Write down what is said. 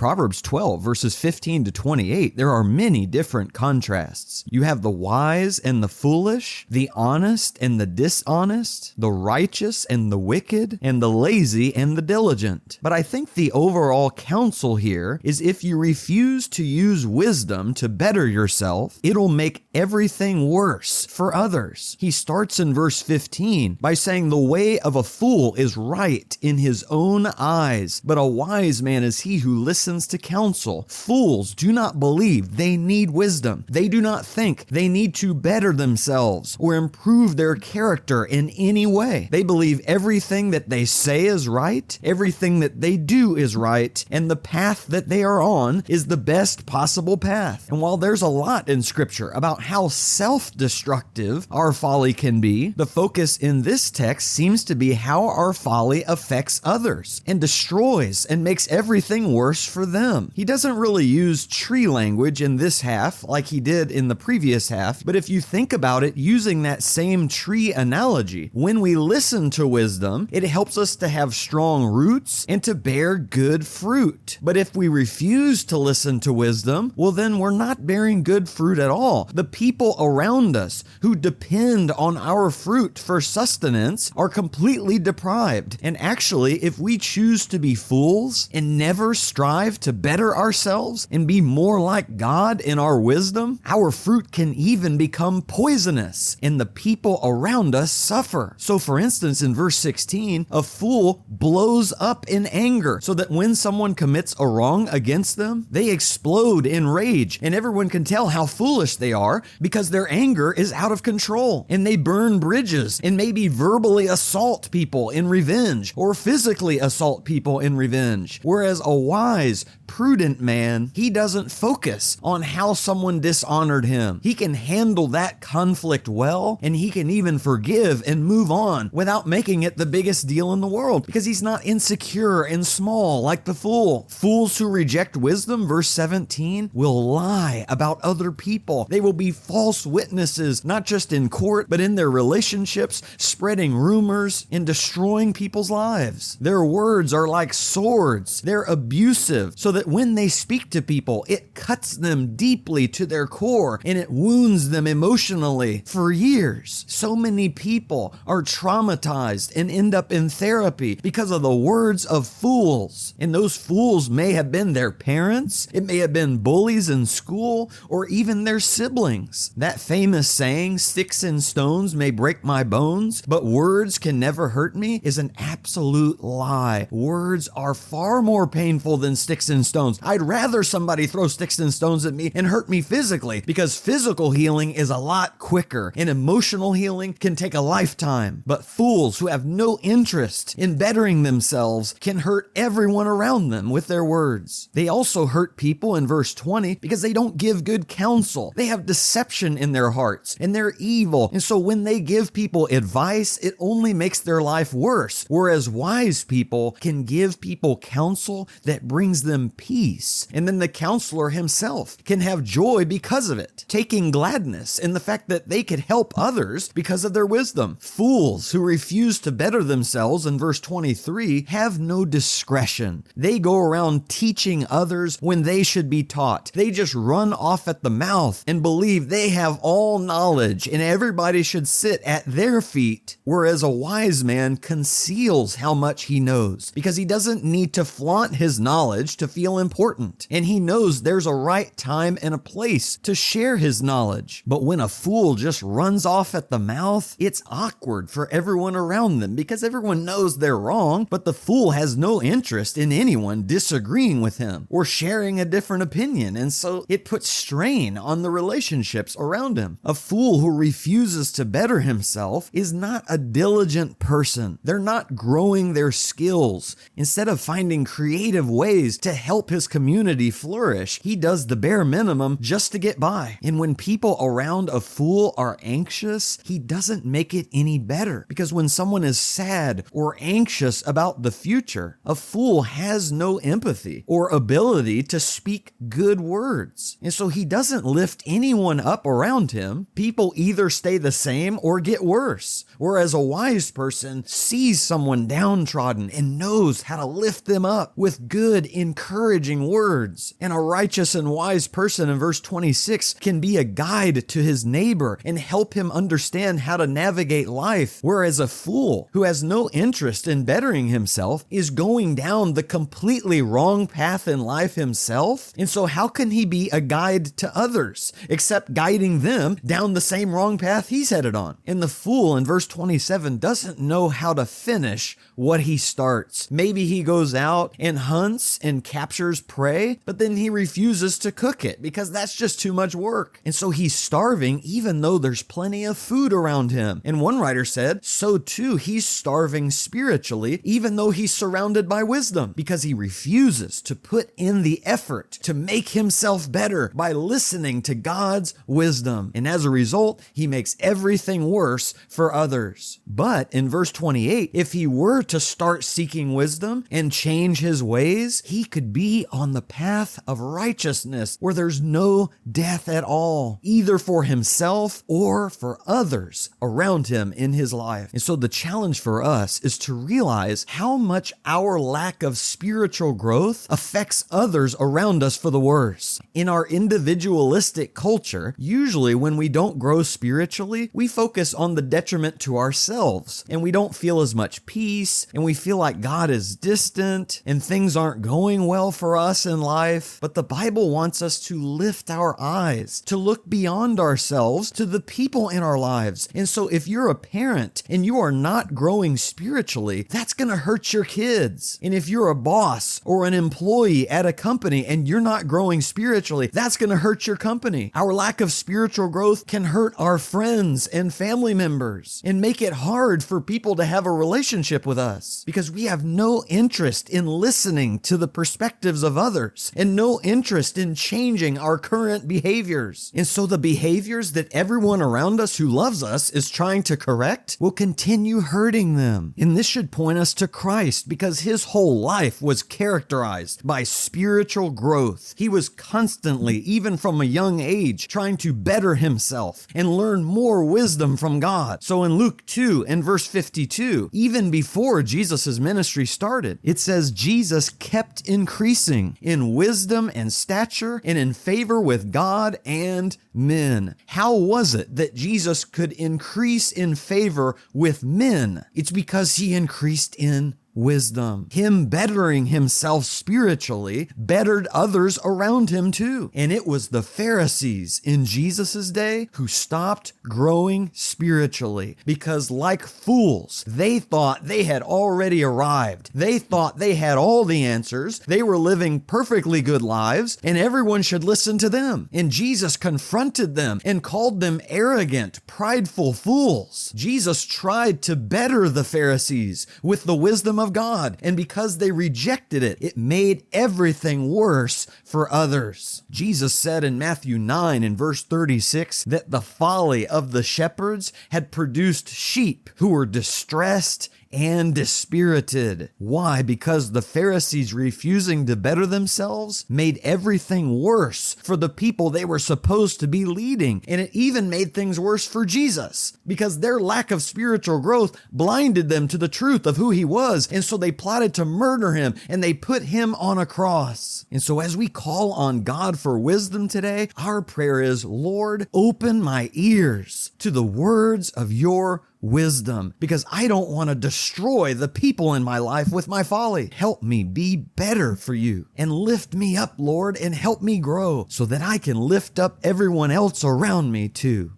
Proverbs 12, verses 15 to 28, there are many different contrasts. You have the wise and the foolish, the honest and the dishonest, the righteous and the wicked, and the lazy and the diligent. But I think the overall counsel here is if you refuse to use wisdom to better yourself, it'll make everything worse for others. He starts in verse 15 by saying the way of a fool is right in his own eyes, but a wise man is he who listens to counsel. Fools do not believe they need wisdom. They do not think they need to better themselves or improve their character in any way. They believe everything that they say is right, everything that they do is right, and the path that they are on is the best possible path. And while there's a lot in Scripture about how self-destructive our folly can be, the focus in this text seems to be how our folly affects others and destroys and makes everything worse for them. He doesn't really use tree language in this half like he did in the previous half, but if you think about it using that same tree analogy, when we listen to wisdom, it helps us to have strong roots and to bear good fruit. But if we refuse to listen to wisdom, well then we're not bearing good fruit at all. The people around us who depend on our fruit for sustenance are completely deprived. And actually, if we choose to be fools and never strive to better ourselves and be more like God in our wisdom, our fruit can even become poisonous and the people around us suffer. So for instance, in verse 16, a fool blows up in anger so that when someone commits a wrong against them, they explode in rage and everyone can tell how foolish they are because their anger is out of control and they burn bridges and maybe verbally assault people in revenge or physically assault people in revenge. Whereas a wise, prudent man, he doesn't focus on how someone dishonored him. He can handle that conflict well, and he can even forgive and move on without making it the biggest deal in the world because he's not insecure and small like the fool. Fools who reject wisdom, verse 17, will lie about other people. They will be false witnesses, not just in court, but in their relationships, spreading rumors and destroying people's lives. Their words are like swords. They're abusive, so that when they speak to people, it cuts them deeply to their core and it wounds them emotionally for years. So many people are traumatized and end up in therapy because of the words of fools. And those fools may have been their parents, it may have been bullies in school, or even their siblings. That famous saying, "Sticks and stones may break my bones, but words can never hurt me," is an absolute lie. Words are far more painful than sticks and stones. I'd rather somebody throw sticks and stones at me and hurt me physically, because physical healing is a lot quicker and emotional healing can take a lifetime. But fools who have no interest in bettering themselves can hurt everyone around them with their words. They also hurt people in verse 20 because they don't give good counsel. They have deception in their hearts and they're evil. And so when they give people advice, it only makes their life worse. Whereas wise people can give people counsel that brings them peace. And then the counselor himself can have joy because of it, taking gladness in the fact that they could help others because of their wisdom. Fools who refuse to better themselves, in verse 23, have no discretion. They go around teaching others when they should be taught. They just run off at the mouth and believe they have all knowledge and everybody should sit at their feet. Whereas a wise man conceals how much he knows because he doesn't need to flaunt his knowledge to feel important. And he knows there's a right time and a place to share his knowledge. But when a fool just runs off at the mouth, it's awkward for everyone around them because everyone knows they're wrong, but the fool has no interest in anyone disagreeing with him or sharing a different opinion. And so it puts strain on the relationships around him. A fool who refuses to better himself is not a diligent person. They're not growing their skills. Instead of finding creative ways to help his community flourish, he does the bare minimum just to get by. And when people around a fool are anxious, he doesn't make it any better. Because when someone is sad or anxious about the future, a fool has no empathy or ability to speak good words. And so he doesn't lift anyone up around him. People either stay the same or get worse. Whereas a wise person sees someone downtrodden and knows how to lift them up with good, encouragement encouraging words. And a righteous and wise person in verse 26 can be a guide to his neighbor and help him understand how to navigate life, whereas a fool who has no interest in bettering himself is going down the completely wrong path in life himself. And so how can he be a guide to others except guiding them down the same wrong path he's headed on? And the fool in verse 27 doesn't know how to finish what he starts. Maybe he goes out and hunts and captures prey, but then he refuses to cook it because that's just too much work. And so he's starving even though there's plenty of food around him. And one writer said, so too he's starving spiritually even though he's surrounded by wisdom, because he refuses to put in the effort to make himself better by listening to God's wisdom. And as a result, he makes everything worse for others. But in verse 28, if he were to start seeking wisdom and change his ways, he could be on the path of righteousness where there's no death at all, either for himself or for others around him in his life. And so the challenge for us is to realize how much our lack of spiritual growth affects others around us for the worse. In our individualistic culture, usually when we don't grow spiritually, we focus on the detriment to ourselves, and we don't feel as much peace, and we feel like God is distant, and things aren't going well for us in life. But the Bible wants us to lift our eyes, to look beyond ourselves to the people in our lives. And so if you're a parent and you are not growing spiritually, that's going to hurt your kids. And if you're a boss or an employee at a company and you're not growing spiritually, that's going to hurt your company. Our lack of spiritual growth can hurt our friends and family members and make it hard for people to have a relationship with us because we have no interest in listening to the perspectives of others and no interest in changing our current behaviors. And so the behaviors that everyone around us who loves us is trying to correct will continue hurting them. And this should point us to Christ because his whole life was characterized by spiritual growth. He was constantly, even from a young age, trying to better himself and learn more wisdom from God. So in Luke 2 and verse 52, even before Jesus' ministry started, it says Jesus kept increasing in wisdom and stature and in favor with God and men. How was it that Jesus could increase in favor with men? It's because he increased in wisdom. Him bettering himself spiritually bettered others around him too. And it was the Pharisees in Jesus' day who stopped growing spiritually because, like fools, they thought they had already arrived. They thought they had all the answers. They were living perfectly good lives and everyone should listen to them. And Jesus confronted them and called them arrogant, prideful fools. Jesus tried to better the Pharisees with the wisdom of God, and because they rejected it, it made everything worse for others. Jesus said in Matthew 9 and verse 36 that the folly of the shepherds had produced sheep who were distressed and dispirited. Why? Because the Pharisees refusing to better themselves made everything worse for the people they were supposed to be leading. And it even made things worse for Jesus because their lack of spiritual growth blinded them to the truth of who he was. And so they plotted to murder him and they put him on a cross. And so as we call on God for wisdom today, our prayer is, Lord, open my ears to the words of your wisdom, because I don't want to destroy the people in my life with my folly. Help me be better for you and lift me up, Lord, and help me grow so that I can lift up everyone else around me too.